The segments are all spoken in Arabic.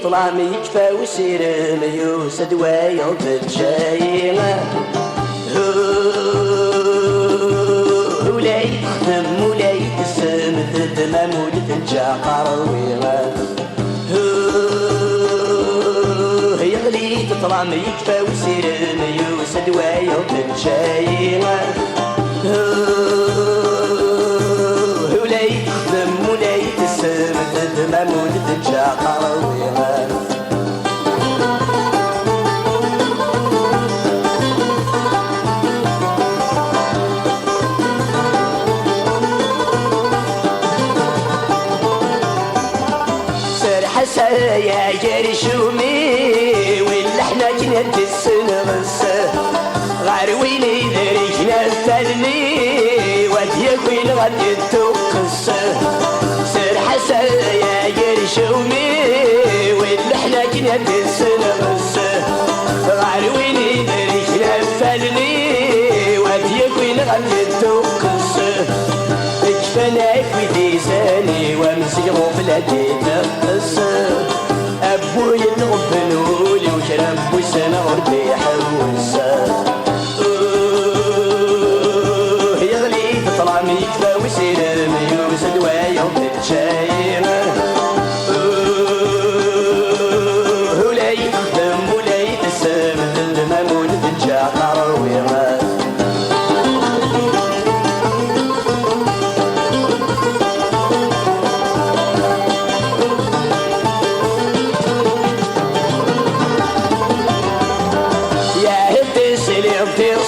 طلع ميكفى ويصير ميوسد ويض الجاي ولا يخدم ولا يتسم تدمم ولتنجا قرويغا يغلي تطلع ميكفى ويصير ميوسد ويض الجاي ولا يخدم ولا يتسم تدمم ولتنجا قرويغا يا جرشومي واللحنا كنا تسنغس غارويني ذريجنا الثلني وديكوين غادي توقس سر حسن يا جرشومي واللحنا كنا تسنغس غارويني ذريجنا الثلني وديكوين غادي توقس اجفناك وديزاني ومسيغو بلادي تقص أبوي الغبنولي وشرب وسنة غربي حوس يغلي تطلع ميكفى ويصير ميوس دوايا وتتشايم ولا يخدم ولا يتسم المامون تنجا قرويغا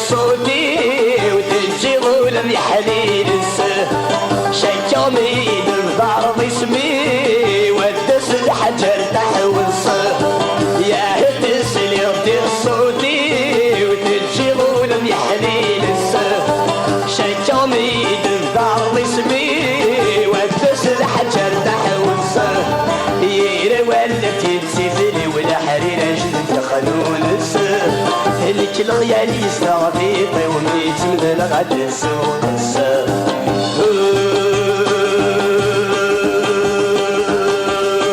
صوتي وتجي ظلم يحليل السه شكومي بالبعض اسمي ودس الحجر تحوص يا هتس اللي يطير صوتي وتجي ظلم يحليل السه شكومي بالبعض اسمي ودس الحجر تحوص يروالتي تسيفلي ولا حرير اجل خلون السه الكل غيالي يستغفيطي وميت مثل غد السوق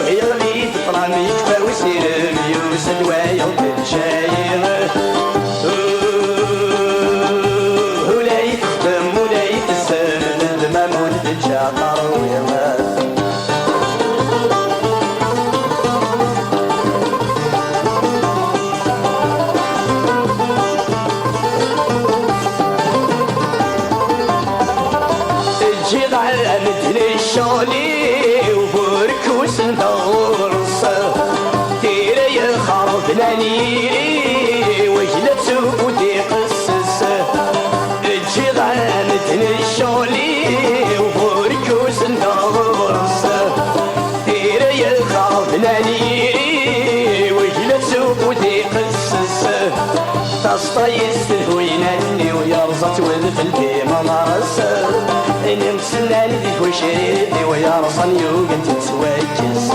يغلي تطلع ميكفى ويصير ميوس دوايا وتنشايغ ولا يخدم ولا يتسم الدمام ولتنشا قرويغ مثل الشولي وبرك وسندورس تيري يخرب نانيري وجلت سوق وتقصص الجيغة مثل الشولي وبرك وسندورس تيري يخرب نانيري وجلت سوق وتقصص تسطيس الهويناني ويرزت وذفل بما مرس نمسنا لذيك وشريدي ويا رصن يوقن تتسويكس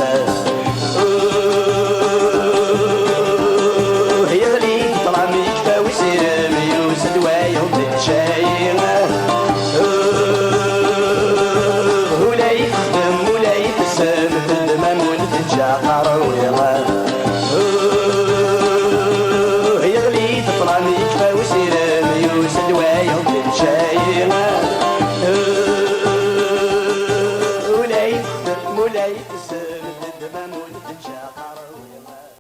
يغلي تطلع ميكفى ويصير ميوس دوايا وتتشايم ولا يخدم ولا يتسم الدمام ولتنجا قرويغا يغلي تطلع ميكفى ويصير ميوس دوايا وتتشايم ولا يتسم الدمام ولتنجا قرويغا